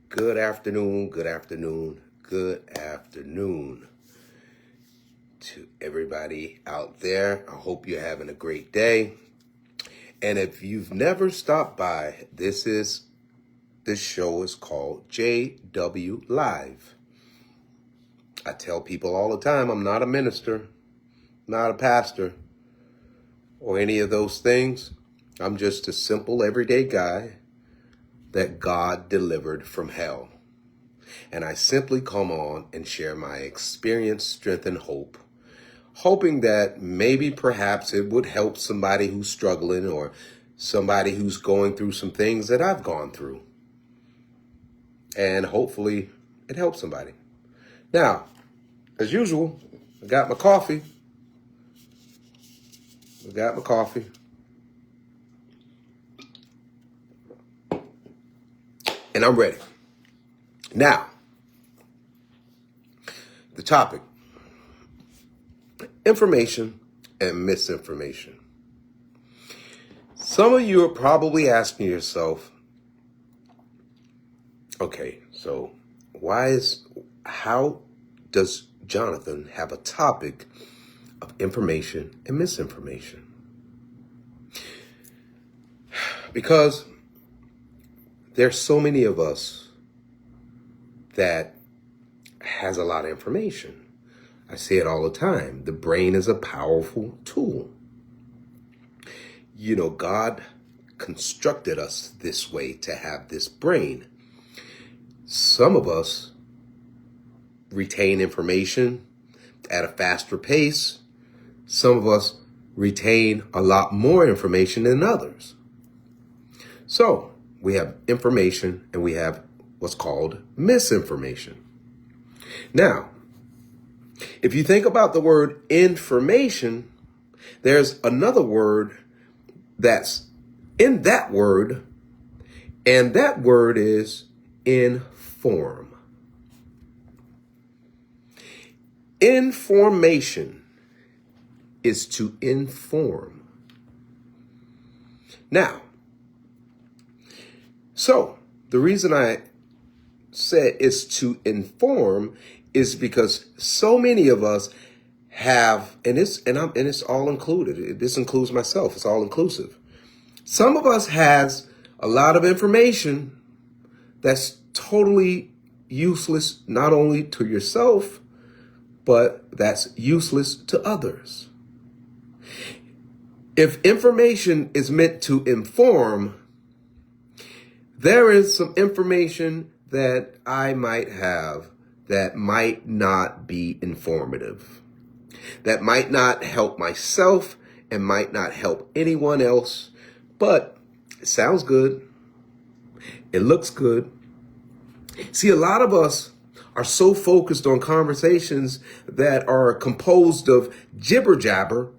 Good afternoon, good afternoon, good afternoon to everybody out there. I hope you're having a great day. And if you've never stopped by, this show is called JW Live. I tell people all the time, I'm not a minister, not a pastor, or any of those things. I'm just a simple everyday guy that God delivered from hell. And I simply come on and share my experience, strength, and hope, hoping that maybe perhaps it would help somebody who's struggling or somebody who's going through some things that I've gone through. And hopefully it helps somebody. Now, as usual, I got my coffee. And I'm ready. Now, the topic, information and misinformation. Some of you are probably asking yourself, okay, so how does Jonathan have a topic of information and misinformation? Because there's so many of us that has a lot of information. I say it all the time. The brain is a powerful tool. You know, God constructed us this way to have this brain. Some of us retain information at a faster pace. Some of us retain a lot more information than others. So we have information and we have what's called misinformation. Now, if you think about the word information, there's another word that's in that word, and that word is inform. Information is to inform. Now, so the reason I said is to inform is because so many of us have, and it's all included. This includes myself. It's all inclusive. Some of us has a lot of information that's totally useless, not only to yourself, but that's useless to others. If information is meant to inform, there is some information that I might have that might not be informative, that might not help myself and might not help anyone else, but it sounds good. It looks good. See, a lot of us are so focused on conversations that are composed of jibber jabber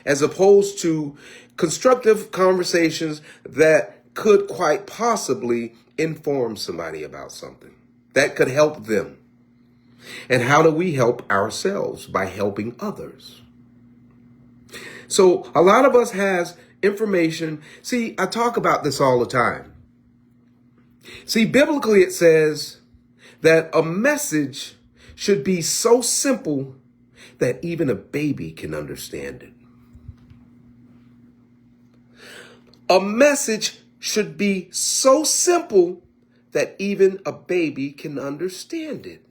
as opposed to constructive conversations that could quite possibly inform somebody about something that could help them. And how do we help ourselves? By helping others. So a lot of us has information. See, I talk about this all the time. See, biblically it says that a message should be so simple that even a baby can understand it. A message should be so simple that even a baby can understand it.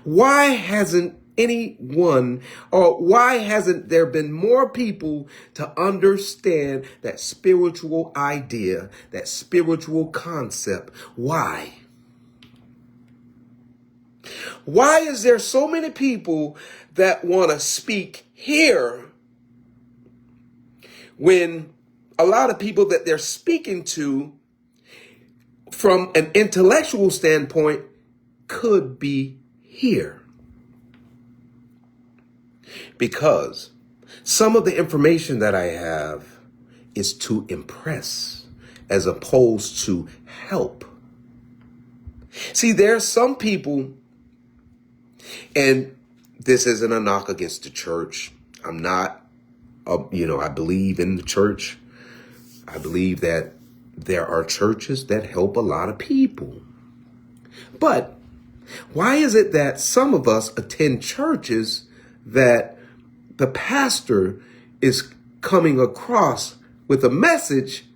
Why hasn't anyone, or why hasn't there been more people to understand that spiritual idea, that spiritual concept? Why? Why is there so many people that want to speak here when a lot of people that they're speaking to from an intellectual standpoint could be here? Because some of the information that I have is to impress as opposed to help. See, there are some people, and this isn't a knock against the church. I'm not, I believe in the church. I believe that there are churches that help a lot of people. But why is it that some of us attend churches that the pastor is coming across with a message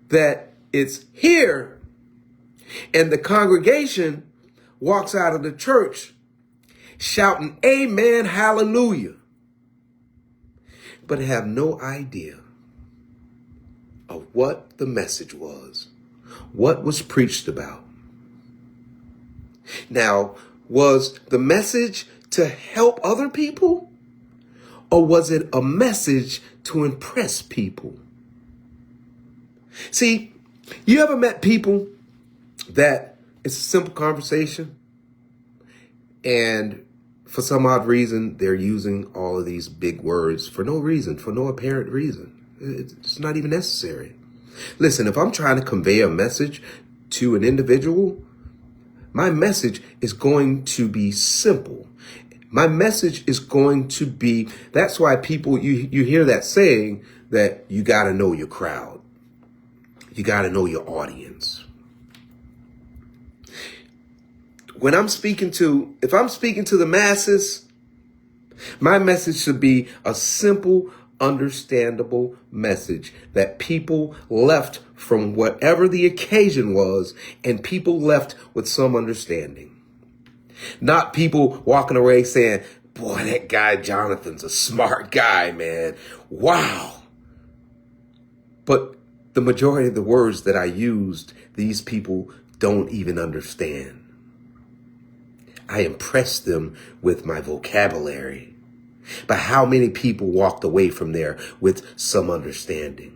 that it's here, and the congregation walks out of the church shouting, "Amen, hallelujah," but have no idea of what the message was, what was preached about? Now, was the message to help other people, or was it a message to impress people? See, you ever met people that it's a simple conversation, and for some odd reason, they're using all of these big words for no reason, for no apparent reason. It's not even necessary. Listen, if I'm trying to convey a message to an individual, my message is going to be simple. My message is going to be, that's why people, you hear that saying that you got to know your crowd. You got to know your audience. If I'm speaking to the masses, my message should be a simple, understandable message that people left from whatever the occasion was, and people left with some understanding. Not people walking away saying, "Boy, that guy Jonathan's a smart guy, man. Wow." But the majority of the words that I used, these people don't even understand. I impressed them with my vocabulary. But how many people walked away from there with some understanding?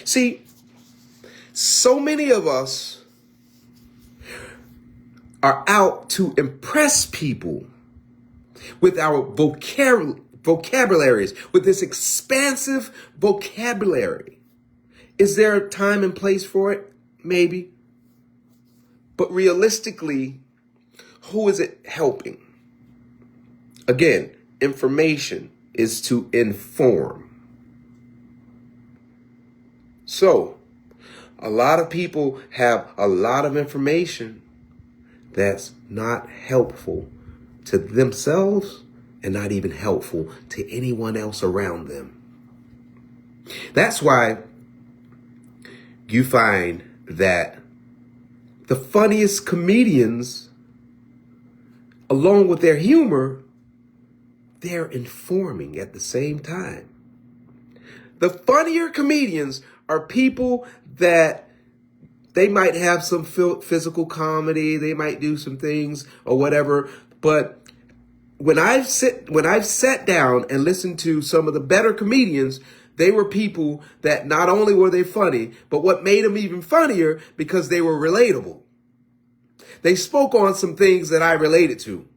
See, so many of us are out to impress people with our vocabularies, with this expansive vocabulary. Is there a time and place for it? Maybe. But realistically, who is it helping? Again, information is to inform. So, a lot of people have a lot of information that's not helpful to themselves and not even helpful to anyone else around them. That's why you find that the funniest comedians, along with their humor, they're informing at the same time. The funnier comedians are people that they might have some physical comedy, they might do some things or whatever, but when I've sat down and listened to some of the better comedians, they were people that not only were they funny, but what made them even funnier, because they were relatable. They spoke on some things that I related to.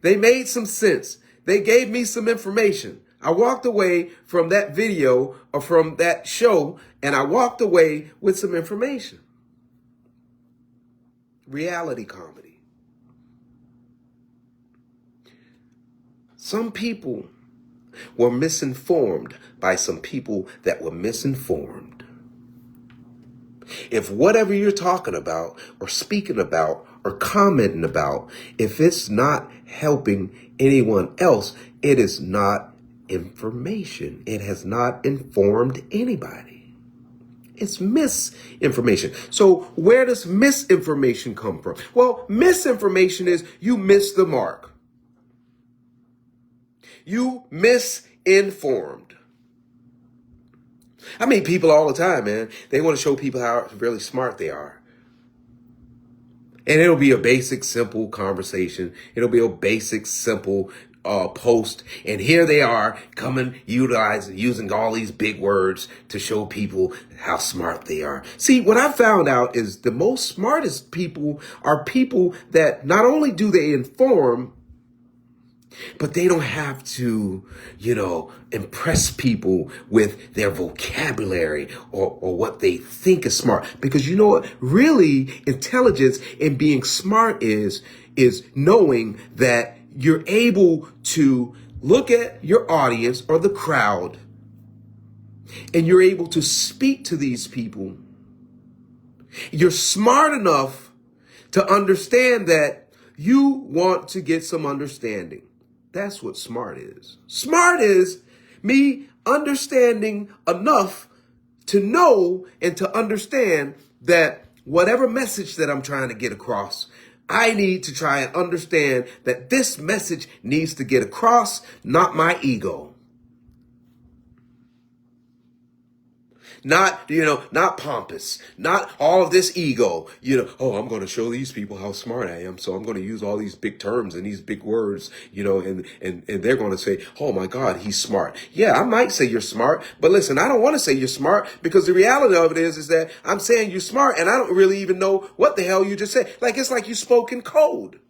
They made some sense. They gave me some information. I walked away from that video or from that show, and I walked away with some information. Reality comedy. Some people were misinformed by some people that were misinformed. If whatever you're talking about or speaking about or commenting about, if it's not helping anyone else, it is not information. It has not informed anybody. It's misinformation. So where does misinformation come from? Well, misinformation is you miss the mark. You misinformed. I meet people all the time, man. They want to show people how really smart they are. And it'll be a basic, simple conversation. It'll be a basic, simple post. And here they are using all these big words to show people how smart they are. See, what I found out is the most smartest people are people that not only do they inform, but they don't have to, impress people with their vocabulary or what they think is smart. Because you know what? Really, intelligence and being smart is knowing that you're able to look at your audience or the crowd and you're able to speak to these people, you're smart enough to understand that you want to get some understanding. That's what smart is. Smart is me understanding enough to know and to understand that whatever message that I'm trying to get across, I need to try and understand that this message needs to get across, not my ego. Not pompous, not all of this ego, oh, I'm going to show these people how smart I am. So I'm going to use all these big terms and these big words, and they're going to say, oh my God, he's smart. Yeah, I might say you're smart, but listen, I don't want to say you're smart because the reality of it is that I'm saying you're smart and I don't really even know what the hell you just said. It's like you spoke in code.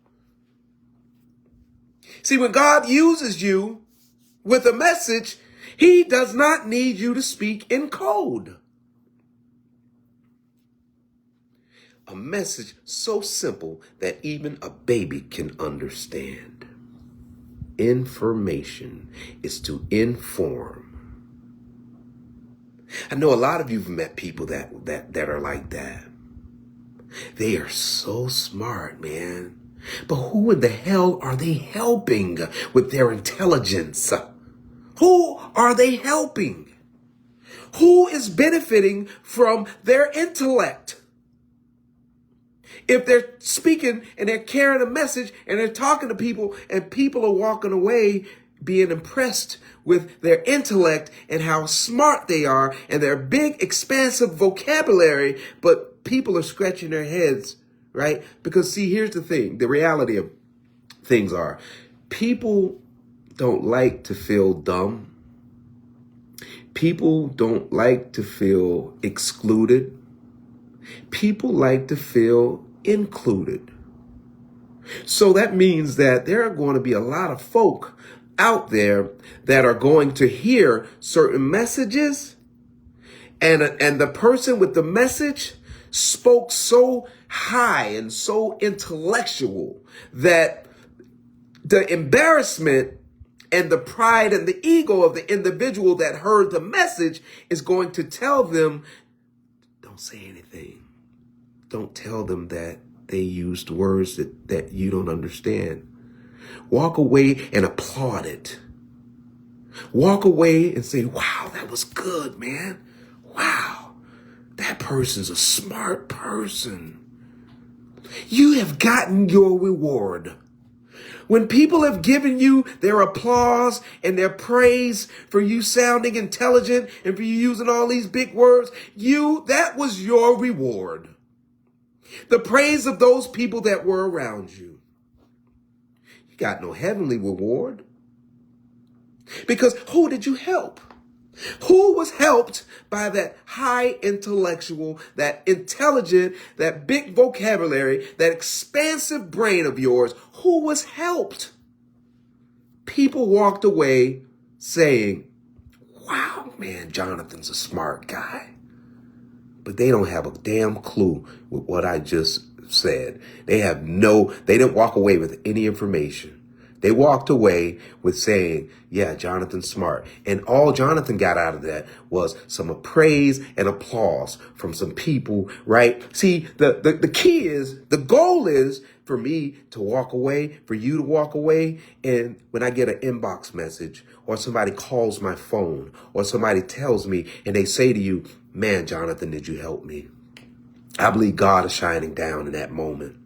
See, when God uses you with a message, he does not need you to speak in code. A message so simple that even a baby can understand. Information is to inform. I know a lot of you have met people that are like that. They are so smart, man. But who in the hell are they helping with their intelligence? Who are they helping? Who is benefiting from their intellect? If they're speaking and they're carrying a message and they're talking to people and people are walking away being impressed with their intellect and how smart they are and their big expansive vocabulary, but people are scratching their heads, right? Because see, here's the thing. The reality of things are people don't like to feel dumb. People don't like to feel excluded. People like to feel included. So that means that there are going to be a lot of folk out there that are going to hear certain messages, and the person with the message spoke so high and so intellectual that the embarrassment and the pride and the ego of the individual that heard the message is going to tell them, don't say anything. Don't tell them that they used words that you don't understand. Walk away and applaud it. Walk away and say, wow, that was good, man. Wow, that person's a smart person. You have gotten your reward. When people have given you their applause and their praise for you sounding intelligent and for you using all these big words, that was your reward. The praise of those people that were around you. You got no heavenly reward. Because who did you help? Who was helped by that high intellectual, that intelligent, that big vocabulary, that expansive brain of yours? Who was helped? People walked away saying, wow, man, Jonathan's a smart guy. But they don't have a damn clue with what I just said. They didn't walk away with any information. They walked away with saying, yeah, Jonathan's smart. And all Jonathan got out of that was some praise and applause from some people, right? See, the key is, the goal is for me to walk away, for you to walk away. And when I get an inbox message or somebody calls my phone or somebody tells me and they say to you, man, Jonathan, did you help me? I believe God is shining down in that moment.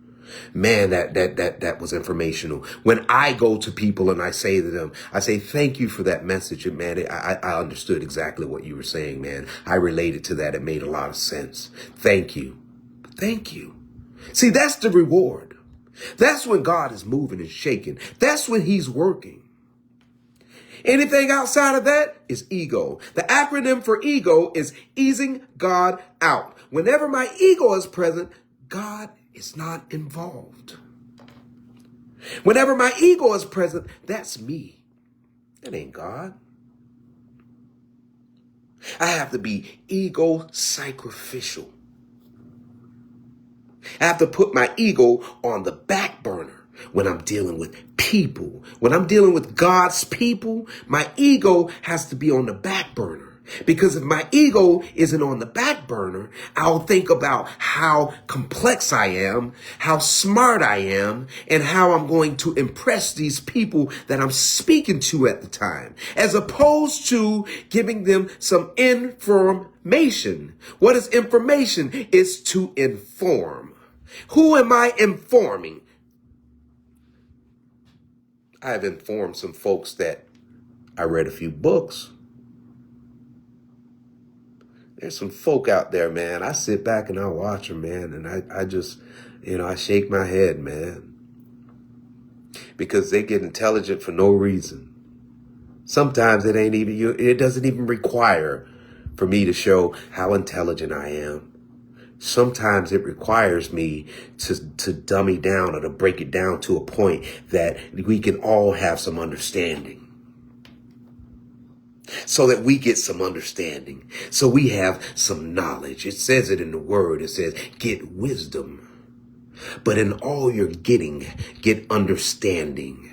Man, that was informational. When I go to people and I say to them, I say, thank you for that message. And man, I understood exactly what you were saying, man. I related to that. It made a lot of sense. Thank you. Thank you. See, that's the reward. That's when God is moving and shaking. That's when he's working. Anything outside of that is ego. The acronym for ego is easing God out. Whenever my ego is present, God is not involved. Whenever my ego is present, that's me. That ain't God. I have to be ego sacrificial. I have to put my ego on the back burner when I'm dealing with people. When I'm dealing with God's people, my ego has to be on the back burner. Because if my ego isn't on the back burner, I'll think about how complex I am, how smart I am, and how I'm going to impress these people that I'm speaking to at the time, as opposed to giving them some information. What is information? It's to inform. Who am I informing? I have informed some folks that I read a few books. There's some folk out there, man. I sit back and I watch them, man. And I just, I shake my head, man. Because they get intelligent for no reason. Sometimes it doesn't even require for me to show how intelligent I am. Sometimes it requires me to dummy down or to break it down to a point that we can all have some understanding. So that we get some understanding. So we have some knowledge. It says it in the word. It says, get wisdom. But in all you're getting, get understanding.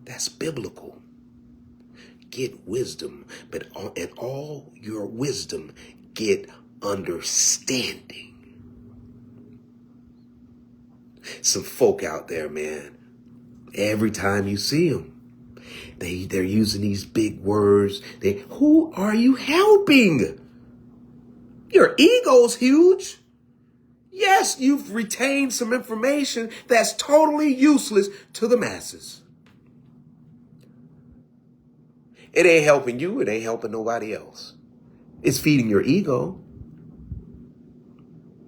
That's biblical. Get wisdom. But in all your wisdom, get understanding. Some folk out there, man, every time you see them, they're using these big words. Who are you helping? Your ego's huge. Yes, you've retained some information that's totally useless to the masses. It ain't helping you. It ain't helping nobody else. It's feeding your ego.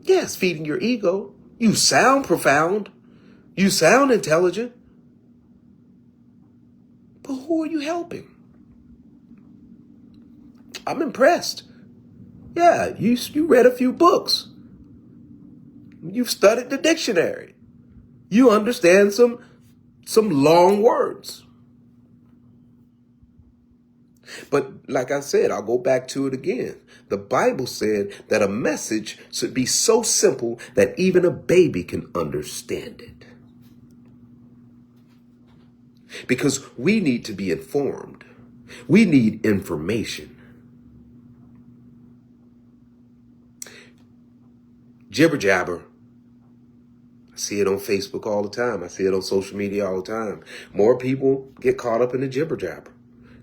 Yes, feeding your ego. You sound profound. You sound intelligent. But who are you helping? I'm impressed. Yeah, you read a few books. You've studied the dictionary. You understand some long words. But like I said, I'll go back to it again. The Bible said that a message should be so simple that even a baby can understand it. Because we need to be informed. We need information. Jibber jabber. I see it on Facebook all the time. I see it on social media all the time. More people get caught up in the jibber jabber.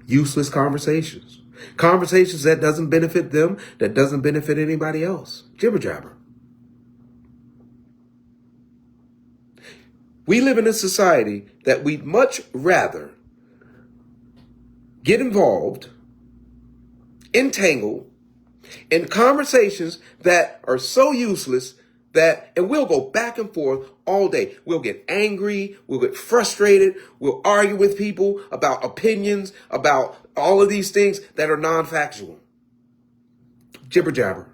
Useless conversations. Conversations that doesn't benefit them, that doesn't benefit anybody else. Jibber jabber. We live in a society that we'd much rather get involved, entangled in conversations that are so useless and we'll go back and forth all day. We'll get angry. We'll get frustrated. We'll argue with people about opinions, about all of these things that are non-factual. Jibber jabber.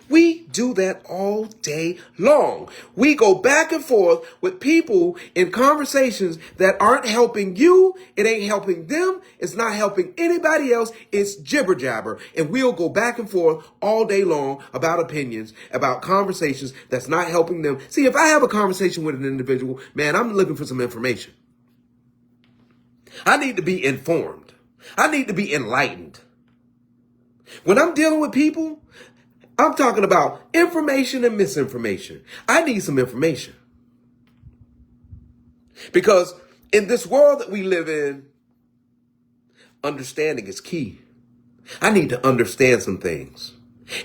We do that all day long. We go back and forth with people in conversations that aren't helping you. It ain't helping them. It's not helping anybody else. It's jibber jabber. And we'll go back and forth all day long about opinions, about conversations that's not helping them. See, if I have a conversation with an individual, man, I'm looking for some information. I need to be informed. I need to be enlightened. When I'm dealing with people, I'm talking about information and misinformation. I need some information. Because in this world that we live in, understanding is key. I need to understand some things.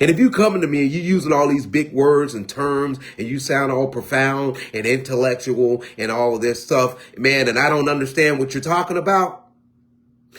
And if you coming to me and you using all these big words and terms and you sound all profound and intellectual and all of this stuff, man, and I don't understand what you're talking about.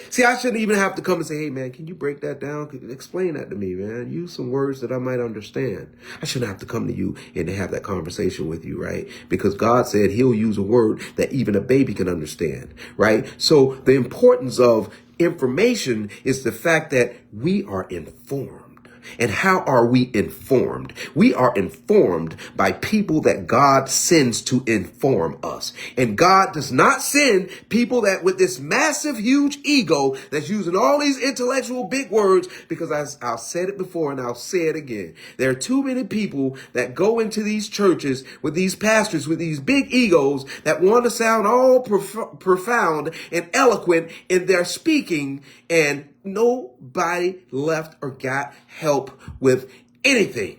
See, I shouldn't even have to come and say, hey, man, can you break that down? Explain that to me, man. Use some words that I might understand. I shouldn't have to come to you and to have that conversation with you, right? Because God said he'll use a word that even a baby can understand, right? So the importance of information is the fact that we are informed. And how are we informed? We are informed by people that God sends to inform us. And God does not send people that with this massive, huge ego that's using all these intellectual big words, because I've said it before and I'll say it again. There are too many people that go into these churches with these pastors with these big egos that want to sound all profound and eloquent in their speaking, and nobody left or got help with anything.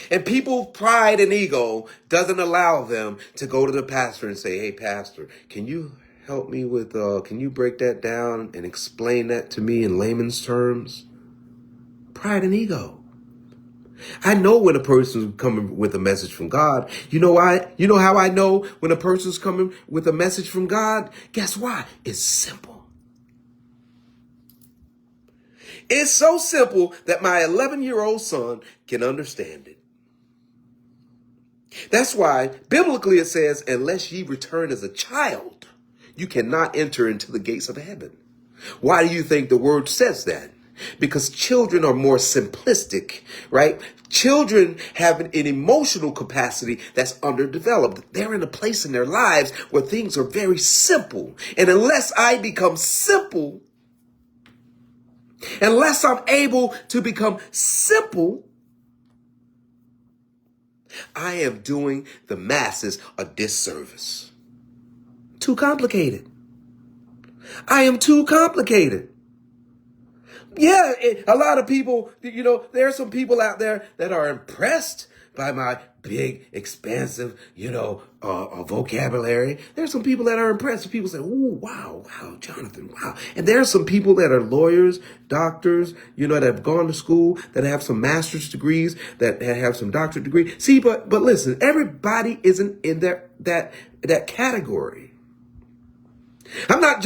And people's pride and ego doesn't allow them to go to the pastor and say, hey, pastor, can you help me with, can you break that down and explain that to me in layman's terms? Pride and ego. I know when a person's coming with a message from God. You know why? You know how I know when a person's coming with a message from God? Guess why? It's simple. It's so simple that my 11-year-old son can understand it. That's why biblically it says, unless ye return as a child, you cannot enter into the gates of heaven. Why do you think the word says that? Because children are more simplistic, right? Children have an emotional capacity that's underdeveloped. They're in a place in their lives where things are very simple. And unless I become simple, unless I'm able to become simple, I am doing the masses a disservice. Too complicated. I am too complicated. Yeah, a lot of people, there are some people out there that are impressed by my big, expansive, vocabulary. There's some people that are impressed. People say, oh, wow, Jonathan, wow. And there are some people that are lawyers, doctors, that have gone to school, that have some master's degrees, that have some doctorate degrees. See, but listen, everybody isn't in that category. I'm not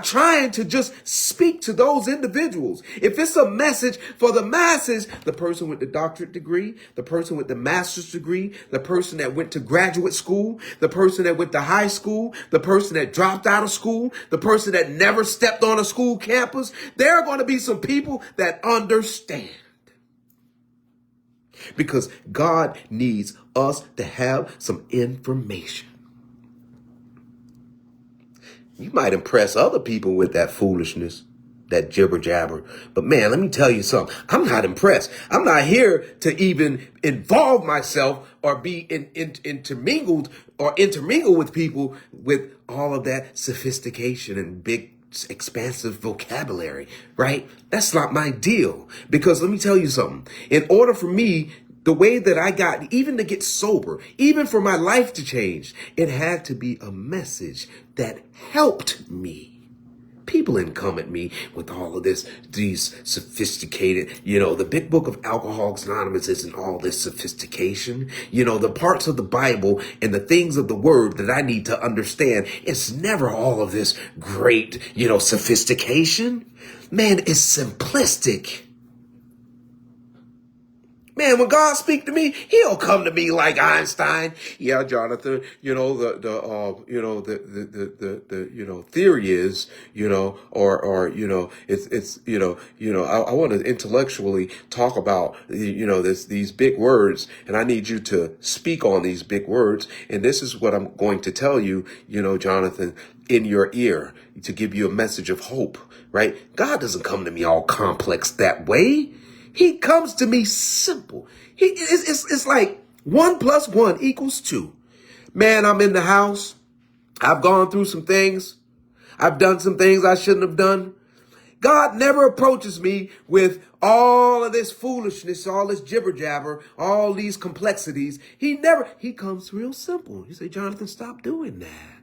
trying to just speak to those individuals. If it's a message for the masses, the person with the doctorate degree, the person with the master's degree, the person that went to graduate school, the person that went to high school, the person that dropped out of school, the person that never stepped on a school campus, there are going to be some people that understand. Because God needs us to have some information. You might impress other people with that foolishness, that jibber jabber. But man, let me tell you something. I'm not impressed. I'm not here to even involve myself or be intermingle with people with all of that sophistication and big, expansive vocabulary, right? That's not my deal. Because let me tell you something. In order for me, the way that I got, even to get sober, even for my life to change, it had to be a message that helped me. People didn't come at me with all of these sophisticated, the big book of Alcoholics Anonymous isn't all this sophistication. The parts of the Bible and the things of the word that I need to understand, it's never all of this great, sophistication. Man, it's simplistic. Man, when God speaks to me, he'll come to me like Einstein. Yeah, Jonathan, the theory is, I want to intellectually talk about, these big words, and I need you to speak on these big words. And this is what I'm going to tell you, Jonathan, in your ear to give you a message of hope, right? God doesn't come to me all complex that way. He comes to me simple. It's like 1 + 1 = 2. Man, I'm in the house. I've gone through some things. I've done some things I shouldn't have done. God never approaches me with all of this foolishness, all this jibber jabber, all these complexities. He comes real simple. You say, Jonathan, stop doing that.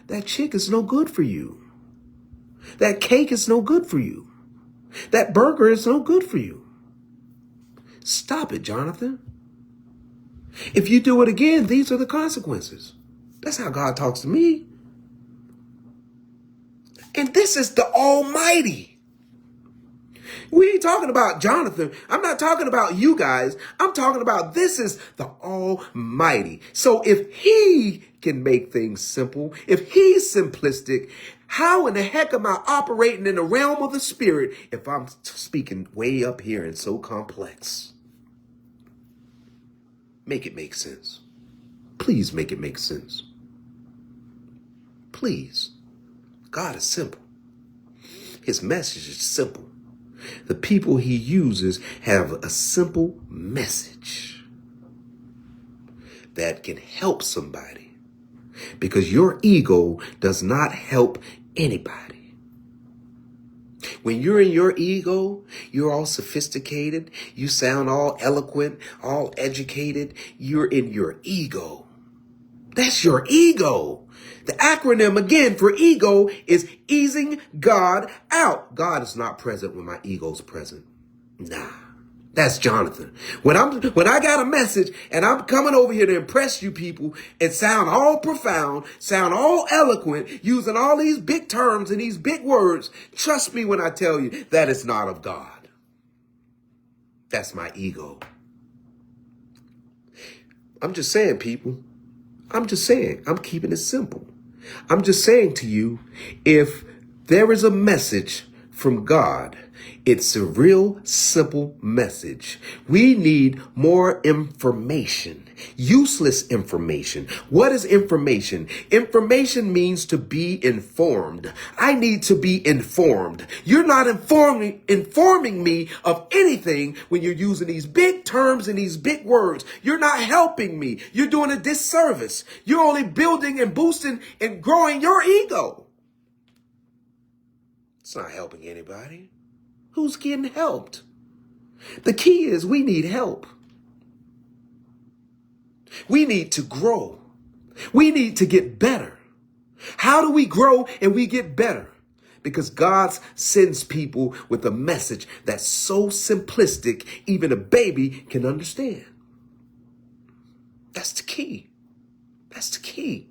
That chick is no good for you. That cake is no good for you. That burger is no good for you. Stop it, Jonathan. If you do it again, these are the consequences. That's how God talks to me. And this is the Almighty. We ain't talking about Jonathan. I'm not talking about you guys. I'm talking about this is the Almighty. So if he can make things simple, if he's simplistic, How in the heck am I operating in the realm of the spirit if I'm speaking way up here and so complex? Make it make sense. Please make it make sense. Please. God is simple. His message is simple. The people he uses have a simple message that can help somebody, because your ego does not help anybody. When you're in your ego, you're all sophisticated. You sound all eloquent, all educated. You're in your ego. That's your ego. The acronym again for ego is easing God out. God is not present when my ego's present. Nah, that's Jonathan. When I got a message and I'm coming over here to impress you people and sound all profound, sound all eloquent, using all these big terms and these big words, trust me when I tell you that it's not of God. That's my ego. I'm just saying, people. I'm just saying, I'm keeping it simple. I'm just saying to you, if there is a message from God, it's a real simple message. We need more information, useless information. What is information? Information means to be informed. I need to be informed. You're not informing me of anything when you're using these big terms and these big words. You're not helping me. You're doing a disservice. You're only building and boosting and growing your ego. It's not helping anybody. Who's getting helped? The key is we need help. We need to grow. We need to get better. How do we grow and we get better? Because God sends people with a message that's so simplistic, even a baby can understand. That's the key. That's the key.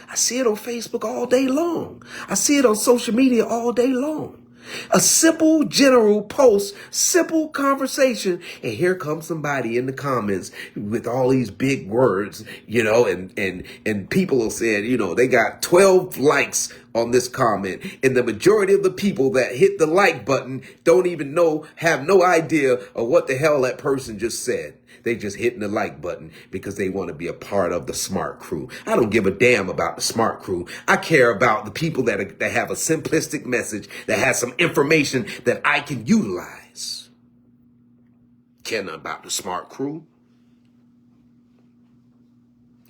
I see it on Facebook all day long. I see it on social media all day long. A simple general post, simple conversation, and here comes somebody in the comments with all these big words, and people are saying, they got 12 likes on this comment, and the majority of the people that hit the like button don't even have no idea of what the hell that person just said. They just hitting the like button because they want to be a part of the smart crew. I don't give a damn about the smart crew. I care about the people that have a simplistic message that has some information that I can utilize. Care nothing about the smart crew.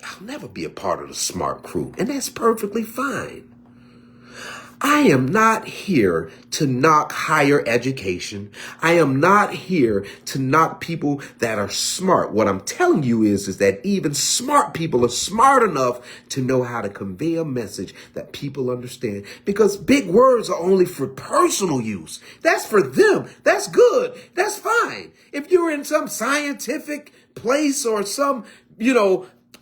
I'll never be a part of the smart crew, and that's perfectly fine. I am not here to knock higher education. I am not here to knock people that are smart. What I'm telling you is that even smart people are smart enough to know how to convey a message that people understand, because big words are only for personal use. That's for them. That's good. That's fine. If you're in some scientific place or some,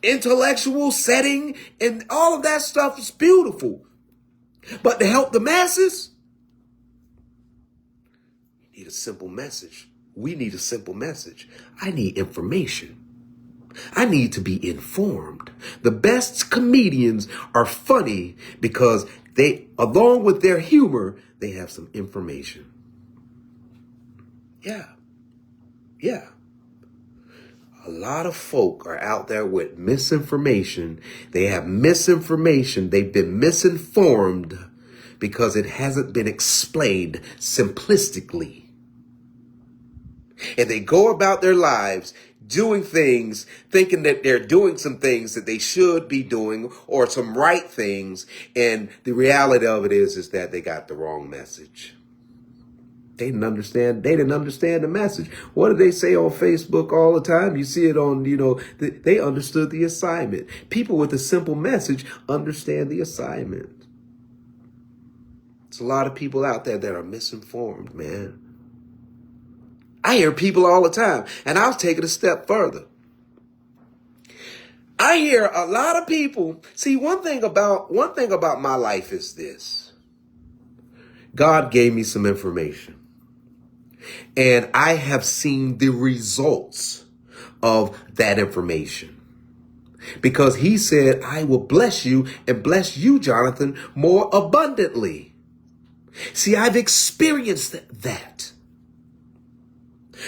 intellectual setting, and all of that stuff is beautiful. But to help the masses, you need a simple message. We need a simple message. I need information. I need to be informed. The best comedians are funny because they, along with their humor, they have some information. Yeah. A lot of folk are out there with misinformation. They have misinformation. They've been misinformed because it hasn't been explained simplistically. And they go about their lives doing things, thinking that they're doing some things that they should be doing or some right things. And the reality of it is that they got the wrong message. They didn't understand the message. What do they say on Facebook all the time? You see it on, they understood the assignment. People with a simple message understand the assignment. There's a lot of people out there that are misinformed, man. I hear people all the time, and I'll take it a step further. I hear a lot of people. See, one thing about my life is this. God gave me some information. And I have seen the results of that information. because he said, I will bless you and bless you, Jonathan, more abundantly. See, I've experienced that.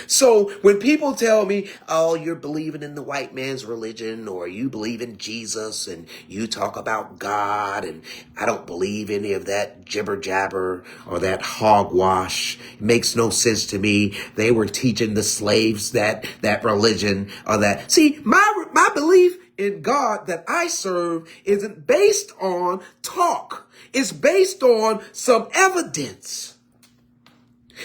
So when people tell me, oh, you're believing in the white man's religion, or you believe in Jesus and you talk about God, and I don't believe any of that jibber jabber or that hogwash. It makes no sense to me. They were teaching the slaves that religion or that. See, my belief in God that I serve isn't based on talk. It's based on some evidence.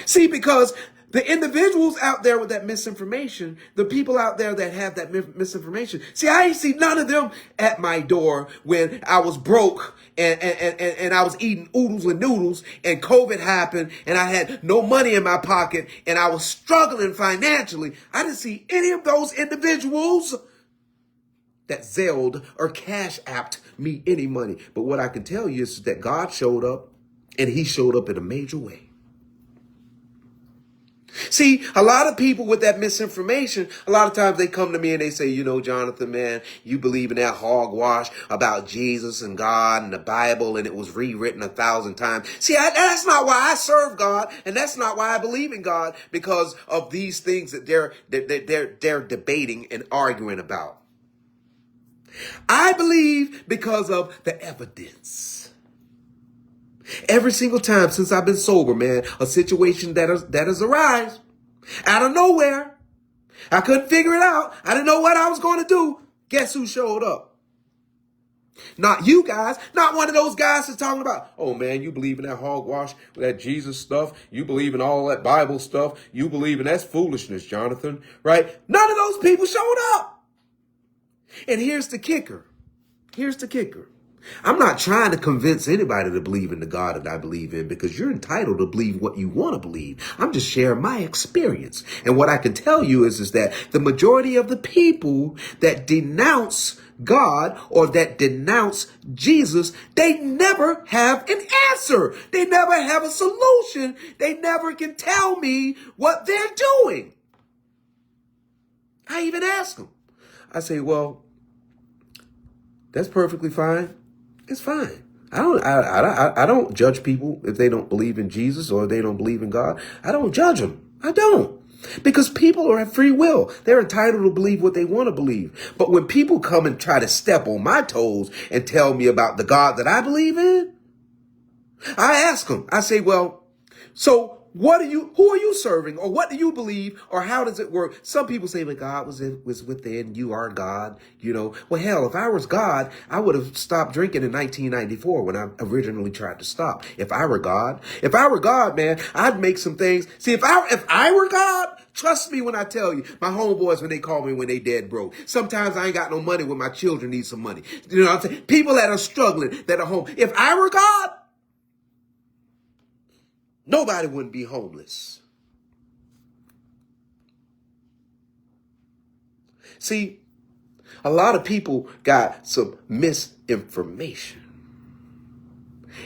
See, because the individuals out there with that misinformation, the people out there that have that misinformation, see, I ain't see none of them at my door when I was broke and I was eating oodles and noodles and COVID happened and I had no money in my pocket and I was struggling financially. I didn't see any of those individuals that Zelled or Cash Apped me any money. But what I can tell you is that God showed up, and he showed up in a major way. See, a lot of people with that misinformation, a lot of times they come to me and they say, you know, Jonathan, man, you believe in that hogwash about Jesus and God and the Bible, and it was rewritten 1,000 times. See, that's not why I serve God, and that's not why I believe in God, because of these things that they're debating and arguing about. I believe because of the evidence. Every single time since I've been sober, man, a situation that has arisen out of nowhere. I couldn't figure it out. I didn't know what I was going to do. Guess who showed up? Not you guys. Not one of those guys that's talking about, oh man, you believe in that hogwash, that Jesus stuff. You believe in all that Bible stuff. You believe in that's foolishness, Jonathan, right? None of those people showed up. And here's the kicker. Here's the kicker. I'm not trying to convince anybody to believe in the God that I believe in, because you're entitled to believe what you want to believe. I'm just sharing my experience. And what I can tell you is that the majority of the people that denounce God or that denounce Jesus, they never have an answer. They never have a solution. They never can tell me what they're doing. I even ask them. I say, well, that's perfectly fine. It's fine. I don't judge people if they don't believe in Jesus or they don't believe in God. I don't judge them. I don't. Because people are at free will. They're entitled to believe what they want to believe. But when people come and try to step on my toes and tell me about the God that I believe in, I ask them. I say, well, so who are you serving, or what do you believe, or how does it work? Some people say, well, God was within, you are God, you know. Well, hell, if I was God, I would have stopped drinking in 1994 when I originally tried to stop. If I were God, man, I'd make some things. See, if I were God, trust me when I tell you, my homeboys, when they call me when they dead broke, sometimes I ain't got no money when my children need some money. You know what I'm saying? People that are struggling, that are home. If I were God, nobody wouldn't be homeless. See, a lot of people got some misinformation.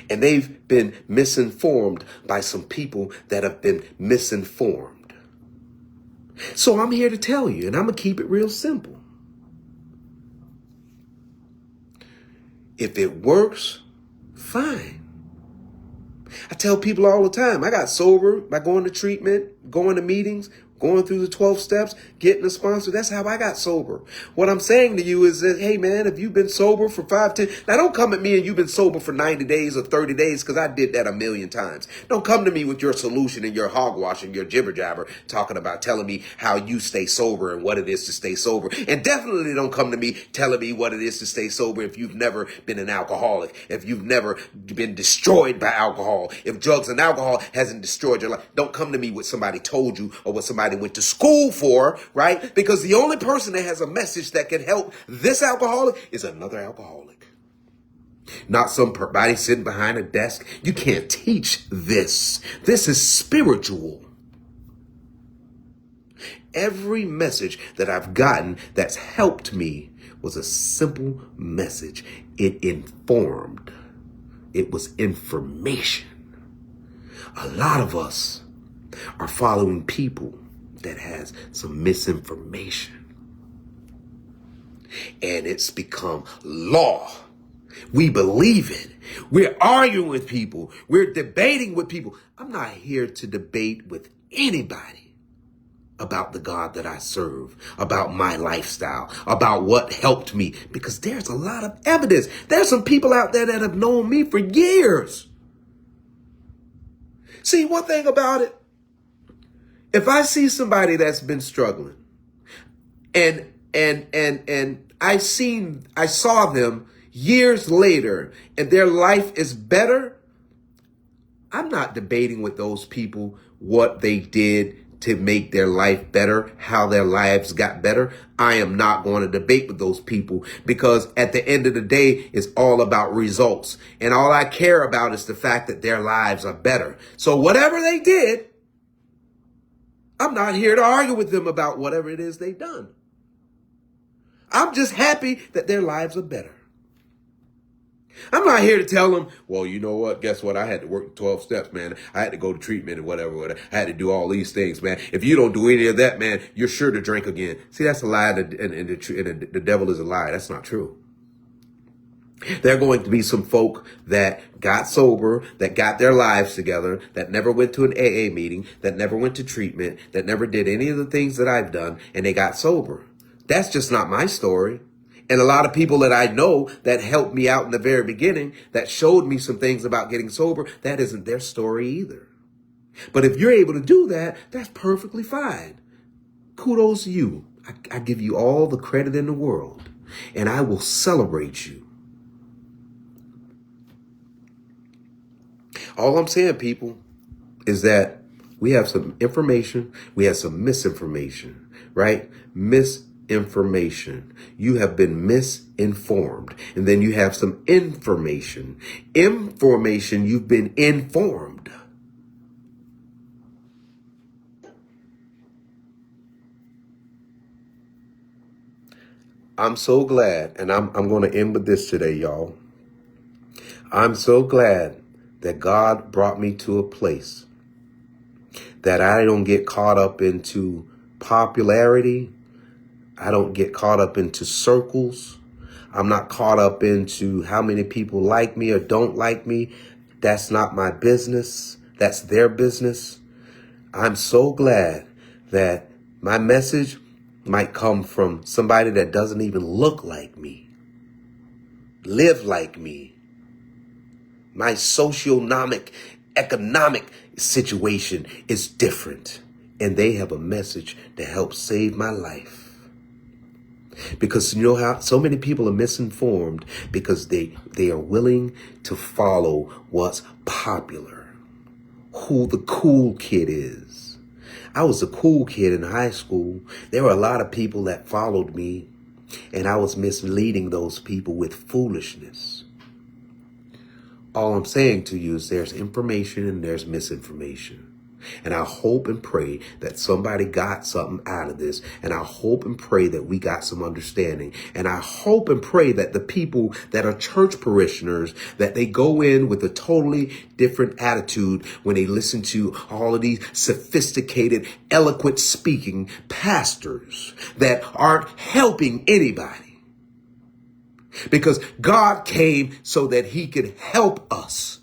And they've been misinformed by some people that have been misinformed. So I'm here to tell you, and I'm going to keep it real simple. If it works, fine. I tell people all the time, I got sober by going to treatment, going to meetings, going through the 12 steps, getting a sponsor. That's how I got sober. What I'm saying to you is that, hey man, if you've been sober for 10, now don't come at me and you've been sober for 90 days or 30 days, because I did that a million times. Don't come to me with your solution and your hogwash and your jibber jabber talking about telling me how you stay sober and what it is to stay sober. And definitely don't come to me telling me what it is to stay sober if you've never been an alcoholic, if you've never been destroyed by alcohol, if drugs and alcohol hasn't destroyed your life. Don't come to me with somebody told you or what somebody went to school for, right? Because the only person that has a message that can help this alcoholic is another alcoholic. Not somebody sitting behind a desk. You can't teach this. This is spiritual. Every message that I've gotten that's helped me was a simple message. It informed. It was information. A lot of us are following people that has some misinformation. and it's become law. We believe it. We're arguing with people. We're debating with people. I'm not here to debate with anybody about the God that I serve, about my lifestyle, about what helped me, because there's a lot of evidence. There's some people out there that have known me for years. See, one thing about it, if I see somebody that's been struggling and I saw them years later and their life is better, I'm not debating with those people what they did to make their life better, how their lives got better. I am not going to debate with those people, because at the end of the day, it's all about results. And all I care about is the fact that their lives are better. So whatever they did, I'm not here to argue with them about whatever it is they've done. I'm just happy that their lives are better. I'm not here to tell them, well, you know what? Guess what? I had to work 12 steps, man. I had to go to treatment and whatever. I had to do all these things, man. If you don't do any of that, man, you're sure to drink again. See, that's a lie, and the devil is a lie. That's not true. There are going to be some folk that got sober, that got their lives together, that never went to an AA meeting, that never went to treatment, that never did any of the things that I've done, and they got sober. That's just not my story. And a lot of people that I know that helped me out in the very beginning, that showed me some things about getting sober, that isn't their story either. But if you're able to do that, that's perfectly fine. Kudos to you. I give you all the credit in the world, and I will celebrate you. All I'm saying, people, is that we have some information, we have some misinformation, right? Misinformation. You have been misinformed. And then you have some information. Information, you've been informed. I'm so glad, and I'm going to end with this today, y'all. I'm so glad that God brought me to a place that I don't get caught up into popularity. I don't get caught up into circles. I'm not caught up into how many people like me or don't like me. That's not my business. That's their business. I'm so glad that my message might come from somebody that doesn't even look like me, live like me. My socioeconomic, economic situation is different, and they have a message to help save my life. Because you know how so many people are misinformed because they are willing to follow what's popular, who the cool kid is. I was a cool kid in high school. There were a lot of people that followed me, and I was misleading those people with foolishness. All I'm saying to you is there's information and there's misinformation. And I hope and pray that somebody got something out of this. And I hope and pray that we got some understanding. And I hope and pray that the people that are church parishioners, that they go in with a totally different attitude when they listen to all of these sophisticated, eloquent speaking pastors that aren't helping anybody. Because God came so that he could help us.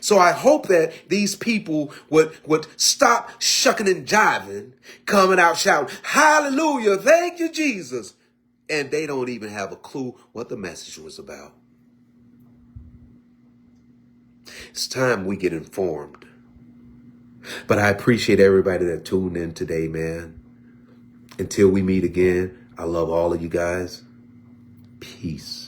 So I hope that these people would stop shucking and jiving, coming out shouting, hallelujah, thank you, Jesus. And they don't even have a clue what the message was about. It's time we get informed. But I appreciate everybody that tuned in today, man. Until we meet again, I love all of you guys. Peace.